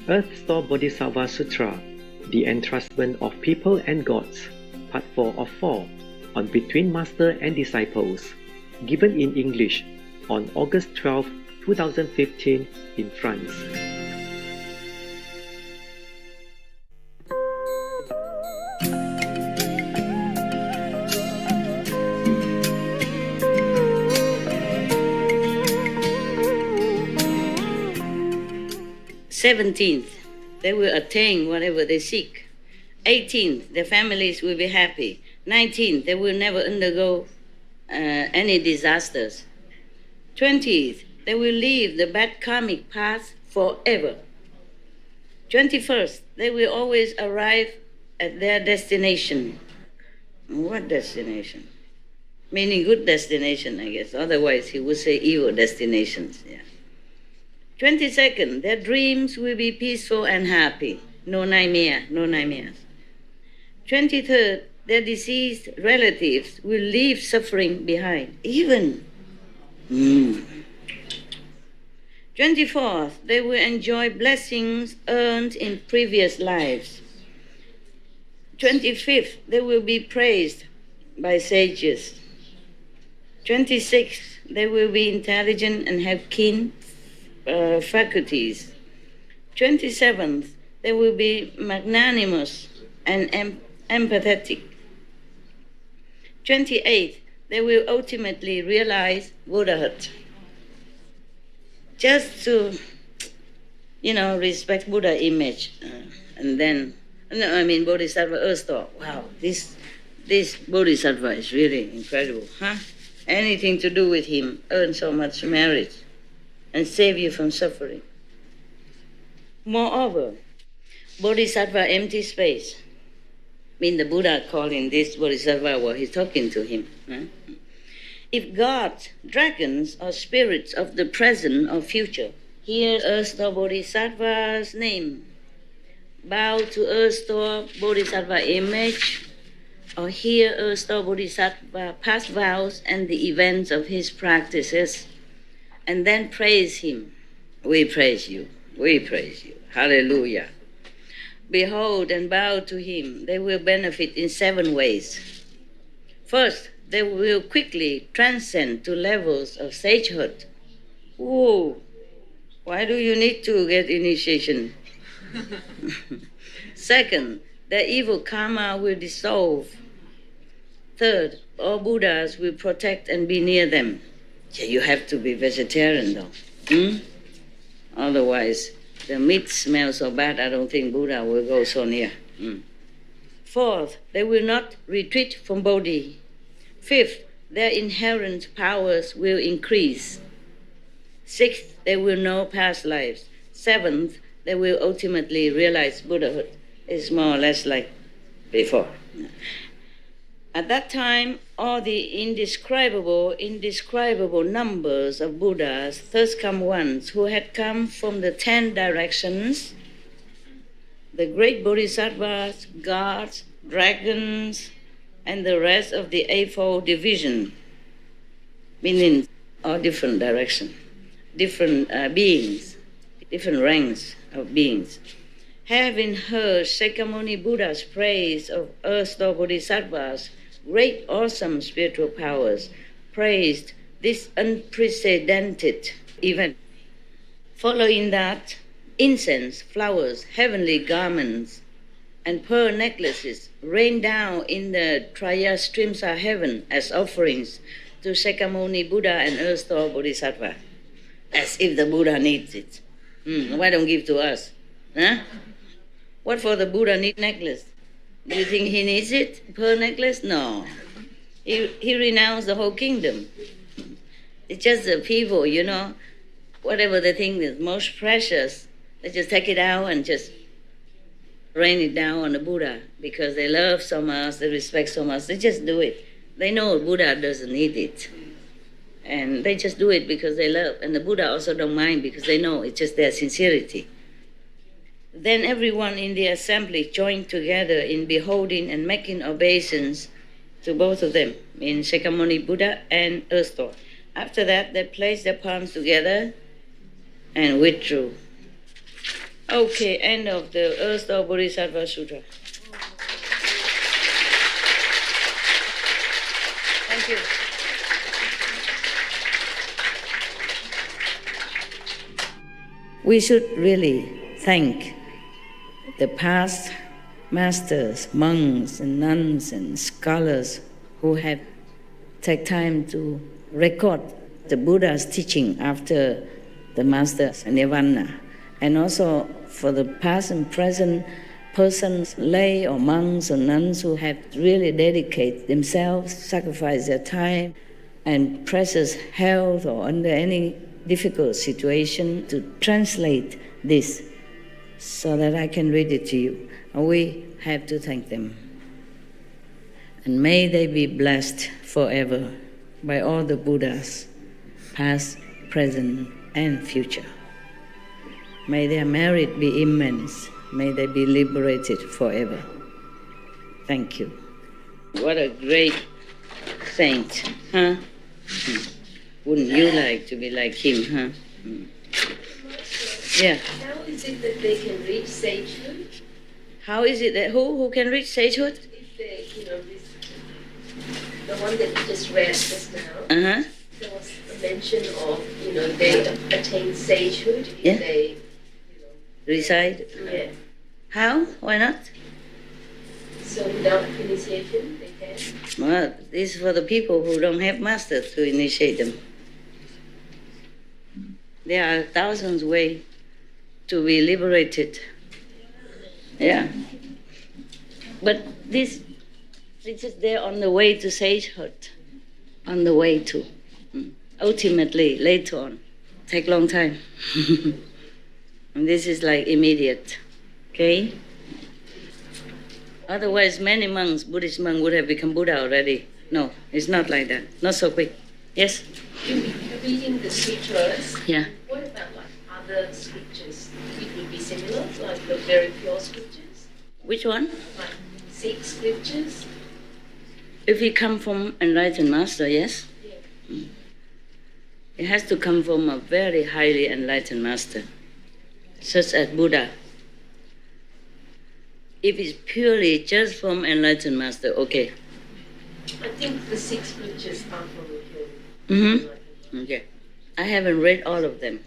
Store Bodhisattva Sutra, The Entrustment of People and Gods, Part 4 of 4, on Between Master and Disciples, given in English on August 12, 2015 in France. "17th, they will attain whatever they seek. 18th, their families will be happy. 19th, they will never undergo any disasters. 20th, they will leave the bad karmic path forever. 21st, they will always arrive at their destination." What destination? Meaning good destination, I guess. Otherwise, he would say evil destinations. Yeah. 22nd, their dreams will be peaceful and happy. No nightmares. 23rd, their deceased relatives will leave suffering behind. Even. 24th, they will enjoy blessings earned in previous lives. 25th, they will be praised by sages. 26th, they will be intelligent and have keen faculties. 27th, they will be magnanimous and empathetic. 28th, they will ultimately realize Buddhahood. Just to, respect Buddha image. Bodhisattva Earth thought, wow, this Bodhisattva is really incredible, huh? Anything to do with him, earn so much merit and save you from suffering. Moreover, Bodhisattva empty space. The Buddha calling this Bodhisattva while he's talking to him. Huh? If gods, dragons, or spirits of the present or future hear Store Bodhisattva's name, bow to Store Bodhisattva image, or hear Store Bodhisattva past vows and the events of his practices, and then praise him, we praise you, hallelujah. Behold and bow to him, they will benefit in 7 ways. First, they will quickly transcend to levels of sagehood. Whoa, why do you need to get initiation? Second, their evil karma will dissolve. Third, all Buddhas will protect and be near them. Yeah, you have to be vegetarian though. Otherwise, the meat smells so bad, I don't think Buddha will go so near. Fourth, they will not retreat from Bodhi. Fifth, their inherent powers will increase. Sixth, they will know past lives. Seventh, they will ultimately realize Buddhahood. It's more or less like before. At that time, all the indescribable numbers of Buddhas, thus come ones who had come from the 10 directions, the great bodhisattvas, gods, dragons, and the rest of the Eightfold Division, meaning all different directions, different beings, different ranks of beings. Having heard Shakyamuni Buddha's praise of Store Bodhisattvas, great awesome spiritual powers, praised this unprecedented event. Following that, incense, flowers, heavenly garments, and pearl necklaces rained down in the Trayastrimsa heaven as offerings to Shakyamuni Buddha and Store Bodhisattva, as if the Buddha needs it. Why don't give to us? Huh? What for the Buddha need necklace? Do you think he needs it? Pearl necklace? No. He renounced the whole kingdom. It's just the people, whatever they think is most precious, they just take it out and just rain it down on the Buddha because they love so much, they respect so much. They just do it. They know Buddha doesn't need it. And they just do it because they love. And the Buddha also don't mind because they know it's just their sincerity. Then everyone in the assembly joined together in beholding and making obeisance to both of them, in Shakyamuni Buddha and Store. After that, they placed their palms together and withdrew. Okay, end of the Store Bodhisattva Sutra. Thank you. We should really thank the past masters, monks and nuns and scholars who have taken time to record the Buddha's teaching after the master's nirvana, and also for the past and present persons, lay or monks or nuns who have really dedicated themselves, sacrificed their time and precious health or under any difficult situation to translate this so that I can read it to you. We have to thank them. And may they be blessed forever by all the Buddhas, past, present, and future. May their merit be immense. May they be liberated forever. Thank you. What a great saint, huh? Wouldn't you like to be like him, huh? Yeah. How is it that they can reach sagehood? How is it that who can reach sagehood? If they, the one that you just read just now, Uh-huh. there was a mention of, they attain sagehood if Yeah. they, Recite? yeah. How? Why not? So without initiation, they can. Well, this is for the people who don't have master to initiate them. There are thousands of ways to be liberated. Yeah. But this is there on the way to sagehood, on the way to. Ultimately, later on, take long time. And this is like immediate, okay? Otherwise, many monks, Buddhist monks, would have become Buddha already. No, it's not like that. Not so quick. Yes? Reading the sutras, Yeah. what about other scriptures? It would be similar, like the very pure scriptures, Which one? like Sikh scriptures. If you come from enlightened master, yes? Yeah. It has to come from a very highly enlightened master, such as Buddha. If it's purely just from enlightened master, okay. I think the Sikh scriptures are from the pure. Mm-hmm. Okay. I haven't read all of them.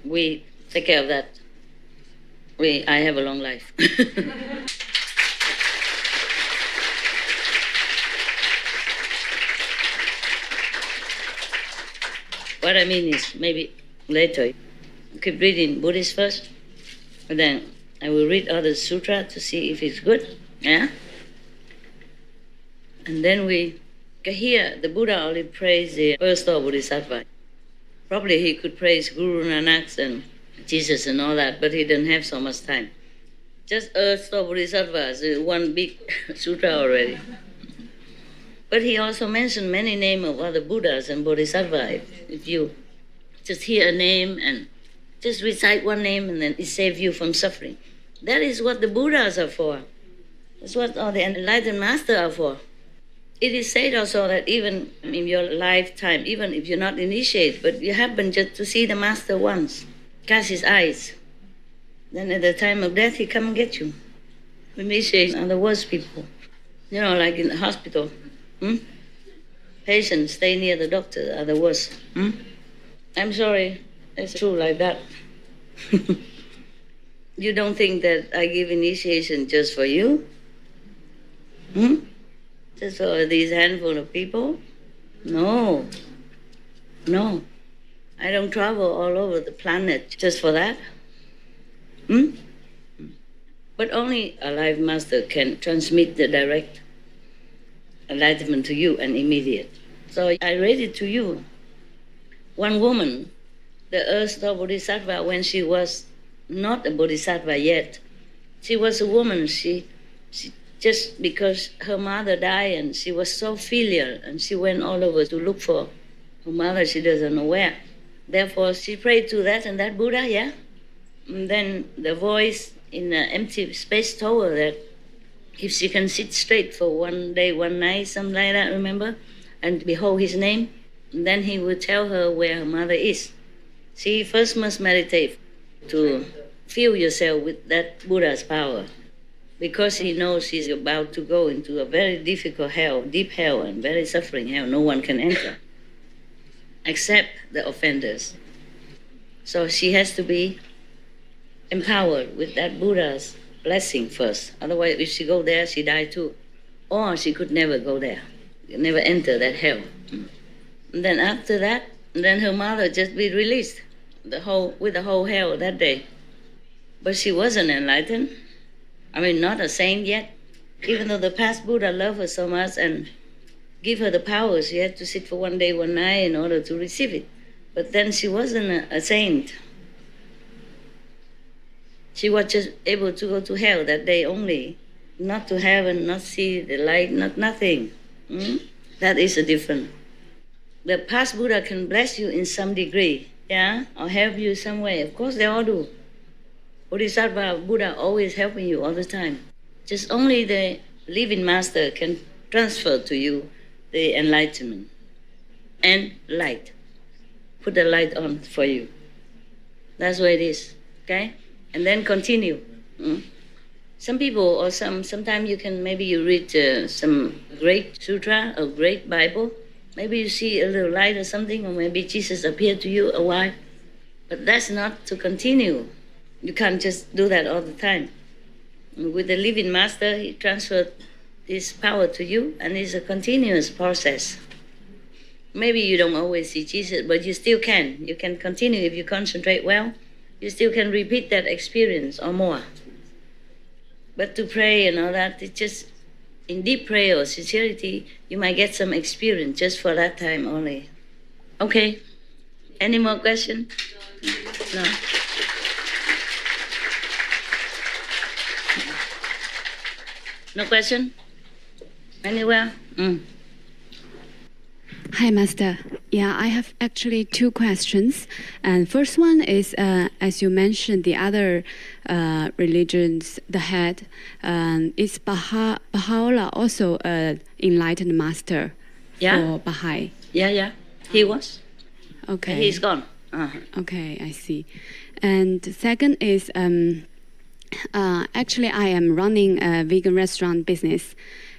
We take care of that. I have a long life. What I mean is, maybe later, keep reading Buddhist first, and then I will read other sutra to see if it's good, yeah? And then we can hear the Buddha only praise the first Store Bodhisattva. Probably he could praise Guru Nanak and Jesus and all that, but he didn't have so much time. Just Store Bodhisattva is one big sutra already. But he also mentioned many names of other Buddhas and Bodhisattvas. If you just hear a name and just recite one name and then it saves you from suffering. That is what the Buddhas are for. That's what all the enlightened masters are for. It is said also that even in your lifetime, even if you're not initiated, but you happen just to see the master once, cast his eyes, then at the time of death he come and get you. Initiates are the worst people. Like in the hospital. Patients stay near the doctor are the worst. I'm sorry, it's true like that. You don't think that I give initiation just for you? Just for these handful of people? No. I don't travel all over the planet just for that. But only a life master can transmit the direct enlightenment to you and immediate. So I read it to you. One woman, the Store Bodhisattva, when she was not a Bodhisattva yet, she was a woman. She just because her mother died and she was so filial and she went all over to look for her mother, she doesn't know where. Therefore, she prayed to that and that Buddha, yeah? And then the voice in the empty space told her that if she can sit straight for one day, one night, something like that, remember? And behold his name, and then he would tell her where her mother is. She first must meditate to fill yourself with that Buddha's power. Because he knows he's about to go into a very difficult hell, deep hell, and very suffering hell. No one can enter except the offenders. So she has to be empowered with that Buddha's blessing first. Otherwise, if she go there, she die too. Or she could never go there, never enter that hell. And then after that, then her mother just be released with the whole hell that day. But she wasn't enlightened. I mean, not a saint yet. Even though the past Buddha loved her so much and give her the power, she had to sit for one day, one night in order to receive it. But then she wasn't a saint. She was just able to go to hell that day only, not to heaven, not see the light, nothing. That is a difference. The past Buddha can bless you in some degree, yeah, or help you some way. Of course, they all do. Bodhisattva Buddha always helping you all the time. Just only the living master can transfer to you the enlightenment and light. Put the light on for you. That's what it is, okay? And then continue. Some people or sometimes maybe you read some great sutra or great Bible. Maybe you see a little light or something, or maybe Jesus appeared to you a while. But that's not to continue. You can't just do that all the time. With the living master, he transferred his power to you, and it's a continuous process. Maybe you don't always see Jesus, but you still can. You can continue if you concentrate well. You still can repeat that experience or more. But to pray and all that, it's just in deep prayer or sincerity, you might get some experience just for that time only. Okay. Any more questions? No. No question? Anywhere? Hi, Master. Yeah, I have actually two questions. And first one is, as you mentioned, the other religions, the head, is Baha'u'llah also an enlightened master for Baha'i? Yeah. He was. Okay. And he's gone. Okay, I see. And second is, actually, I am running a vegan restaurant business.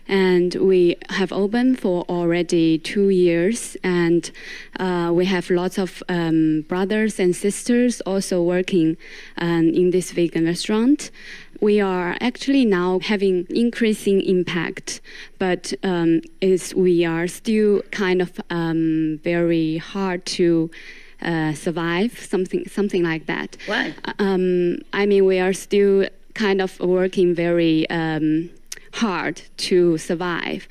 And we have opened for already 2 years, and we have lots of brothers and sisters also working in this vegan restaurant. We are actually now having increasing impact, but we are still kind of very hard to survive, something like that. Why? I mean, we are still kind of working very hard to survive,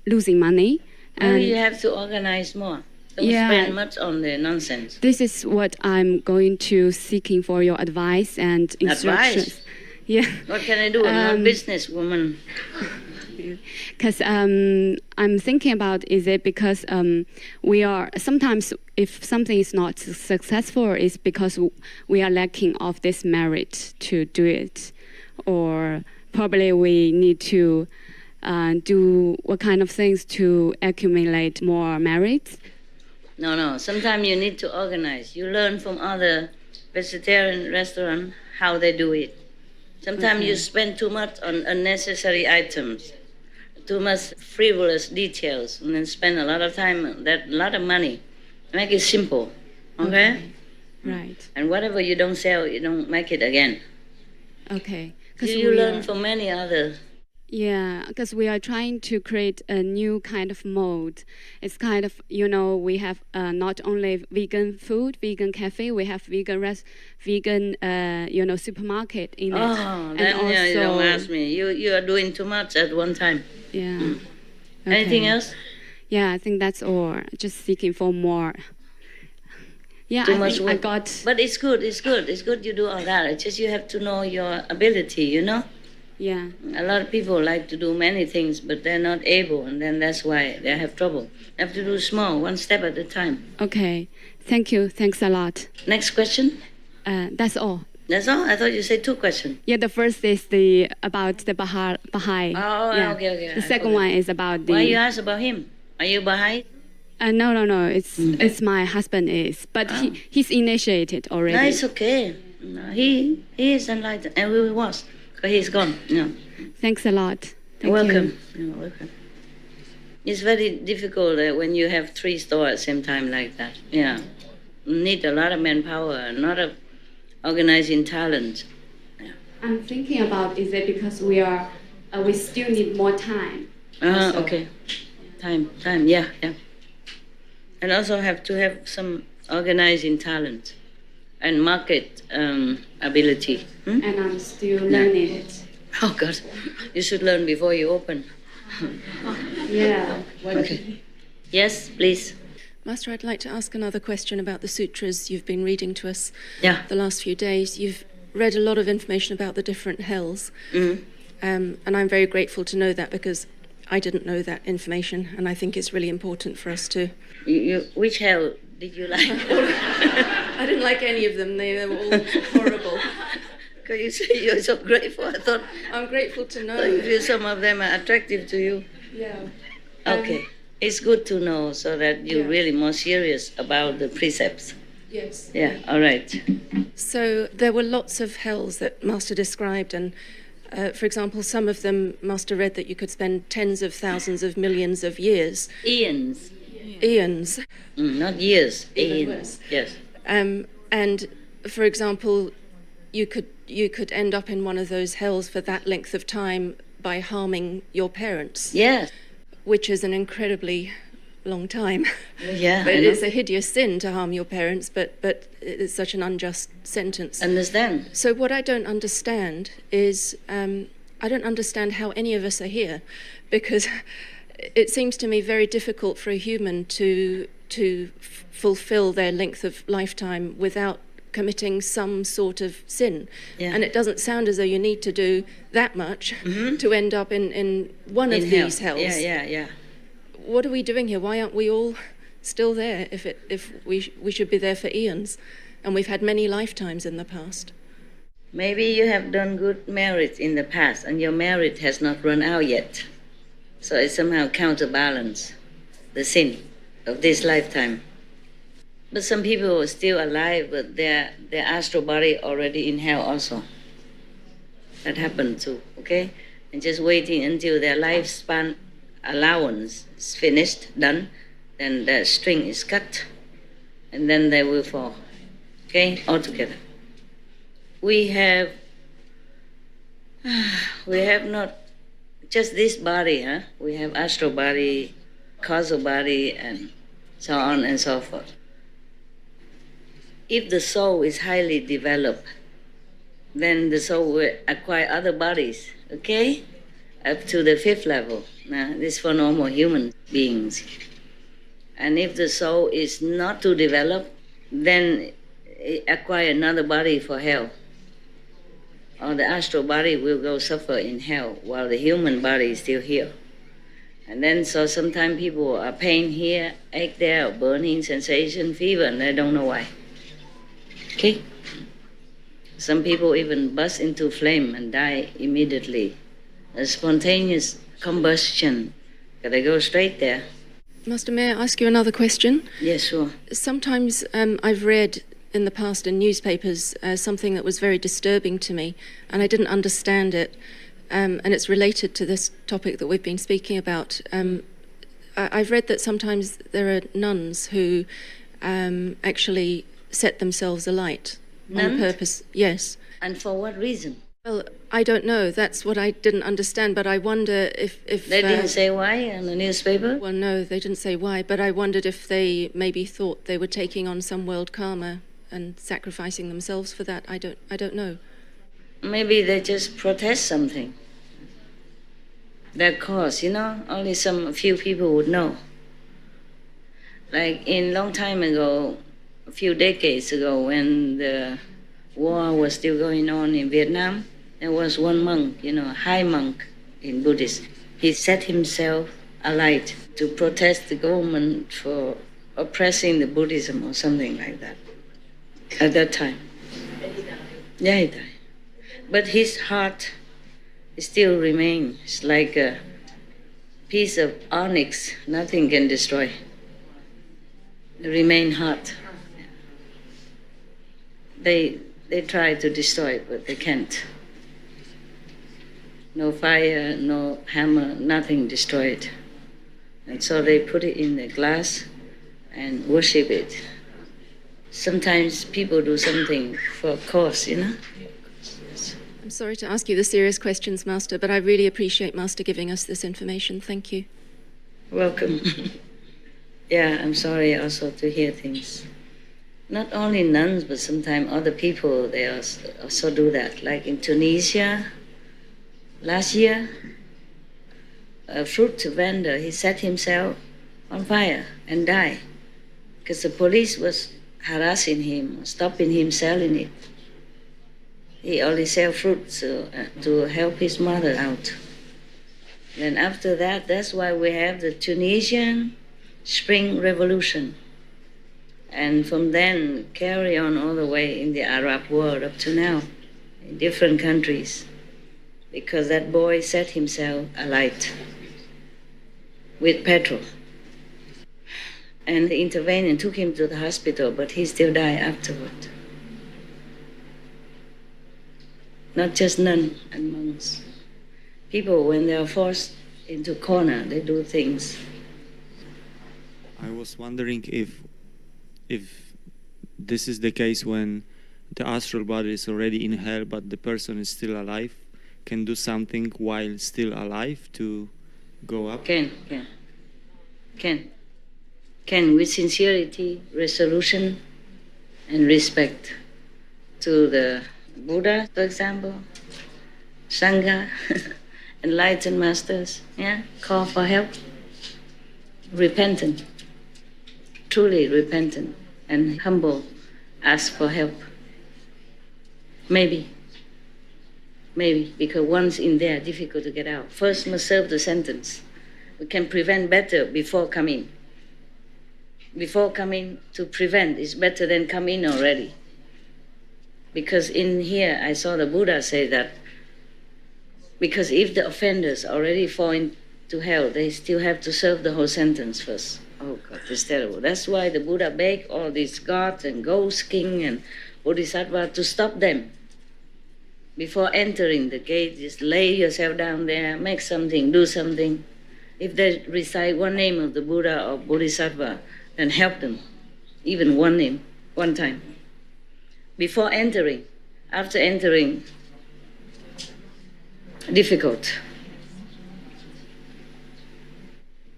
losing money. And you have to organize more. Don't spend much on the nonsense. This is what I'm going to seeking for your advice and instructions. Advice? Yeah. What can I do? I'm not a businesswoman. Because I'm thinking about, is it because we are sometimes, if something is not successful, it's because we are lacking of this merit to do it, or probably we need to do what kind of things to accumulate more merits? No. Sometimes you need to organize. You learn from other vegetarian restaurants how they do it. Sometimes you spend too much on unnecessary items, too much frivolous details, and then spend a lot of time, a lot of money. Make it simple, okay? Right. And whatever you don't sell, you don't make it again. Okay. You learn from many other. Yeah, because we are trying to create a new kind of mode. It's kind of, we have not only vegan food, vegan cafe, we have vegan supermarket in it. Oh, then also, you don't ask me. You are doing too much at one time. Yeah. Okay. Anything else? Yeah, I think that's all. Just seeking for more. Yeah, too I much think work. I got. But it's good. It's good you do all that. It's just you have to know your ability, Yeah. A lot of people like to do many things, but they're not able, and then that's why they have trouble. You have to do small, one step at a time. Okay. Thank you. Thanks a lot. Next question? That's all. That's all? I thought you said two questions. Yeah, the first is about the Baha'i. Oh, yeah. Okay. The second one is about the... Why you ask about him? Are you Baha'i? No. It's my husband is, but he's initiated already. No, it's okay. No, he is enlightened, and we was, but he's gone. Thanks a lot. Thank welcome. you. You're welcome. It's very difficult when you have 3 stores at the same time like that. Yeah, you need a lot of manpower, a lot of organizing talent. Yeah. I'm thinking about, is it because we still need more time? Okay. Time, yeah. And also have to have some organizing talent and market ability. And I'm still learning it. Oh God, you should learn before you open. Yeah. Okay. Yes, please. Master, I'd like to ask another question about the sutras you've been reading to us Yeah. the last few days. You've read a lot of information about the different hells, Mm-hmm. and I'm very grateful to know that because I didn't know that information, and I think it's really important for us to... Which hell did you like? I didn't like any of them. They were all horrible. Because you say you're so grateful. I thought I'm grateful to know. some of them are attractive to you. Yeah. Okay. It's good to know so that you're Yeah. really more serious about the precepts. Yes. Yeah, all right. So there were lots of hells that Master described, and for example, some of them Master read that you could spend tens of thousands of millions of years, Eons. eons. Not years. Even Eons. worse. Yes. And for example, you could end up in one of those hells for that length of time by harming your parents, Yes. which is an incredibly long time. Yeah. But I know. it's a hideous sin to harm your parents, but it's such an unjust sentence. Understand? So what I don't understand is, I don't understand how any of us are here, because it seems to me very difficult for a human to fulfill their length of lifetime without committing some sort of sin. Yeah. And it doesn't sound as though you need to do that much to end up in one of In these hell. hells. Yeah. What are we doing here? Why aren't we all still there if we should be there for eons? And we've had many lifetimes in the past. Maybe you have done good merit in the past and your merit has not run out yet. So it somehow counterbalance the sin of this lifetime. But some people are still alive, but their astral body already in hell also. That happened too, okay? And just waiting until their lifespan allowance is finished, done, then the string is cut, and then they will fall, okay, all together. We have not just this body, huh? We have astral body, causal body, and so on and so forth. If the soul is highly developed, then the soul will acquire other bodies, okay? Up to the 5th level. Now, this is for normal human beings. And if the soul is not too developed, then it acquire another body for hell. Or the astral body will go suffer in hell while the human body is still here. And then so sometimes people are pain here, ache there, or burning sensation, fever, and they don't know why. Okay? Some people even burst into flame and die immediately. A spontaneous combustion. They go straight there. Master, may I ask you another question? Yes, sure. Sometimes I've read in the past in newspapers something that was very disturbing to me, and I didn't understand it, and it's related to this topic that we've been speaking about. I've read that sometimes there are nuns who actually set themselves alight on purpose. Yes. And for what reason? Well, I don't know. That's what I didn't understand, but I wonder if They didn't say why in the newspaper? Well, no, they didn't say why, but I wondered if they maybe thought they were taking on some world karma and sacrificing themselves for that. I don't know. Maybe they just protest something. Their cause, only a few people would know. Like in long time ago, a few decades ago, when the war was still going on in Vietnam, there was one monk, a high monk in Buddhism. He set himself alight to protest the government for oppressing the Buddhism or something like that at that time. And he died. Yeah, he died. But his heart still remains. It's like a piece of onyx, nothing can destroy. It remains heart. They They try to destroy it, but they can't. No fire, no hammer, nothing destroyed. And so they put it in the glass and worship it. Sometimes people do something for a cause, you know? Yes. I'm sorry to ask you the serious questions, Master, but I really appreciate Master giving us this information. Thank you. Welcome. Yeah, I'm sorry also to hear things. Not only nuns, but sometimes other people, they also do that. Like in Tunisia, last year, a fruit vendor, he set himself on fire and died because the police was harassing him, stopping him selling it. He only sell fruits to help his mother out. Then after that, that's why we have the Tunisian Spring Revolution. And from then, carry on all the way in the Arab world up to now, in different countries. Because that boy set himself alight with petrol. And they intervened and took him to the hospital, but he still died afterward. Not just nuns and monks. People, when they are forced into corner, they do things. I was wondering if this is the case when the astral body is already in hell, but the person is still alive, can do something while still alive to go up? Can, with sincerity, resolution, and respect to the Buddha, for example, Sangha, enlightened masters, yeah, call for help, repentant, truly repentant, and humble, ask for help. Maybe, because once in there, difficult to get out. First must serve the sentence. We can prevent better before coming. Before coming, to prevent is better than come in already. Because in here, I saw the Buddha say that, because if the offenders already fall into hell, they still have to serve the whole sentence first. Oh God, it's terrible. That's why the Buddha begged all these gods and ghost king and bodhisattva to stop them. Before entering the gate, just lay yourself down there, make something, do something. If they recite one name of the Buddha or bodhisattva, then help them. Even one name, one time. Before entering, after entering, difficult.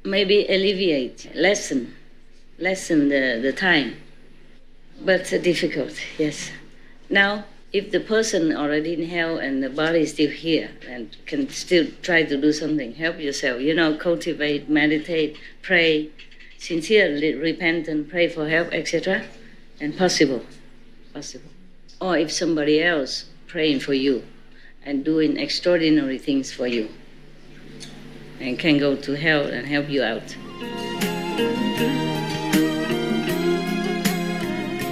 Maybe alleviate, lessen the time. But difficult, yes. Now, if the person already in hell and the body is still here and can still try to do something, help yourself, cultivate, meditate, pray, sincerely repentant, pray for help, etc., and possible. Or if somebody else praying for you and doing extraordinary things for you and can go to hell and help you out.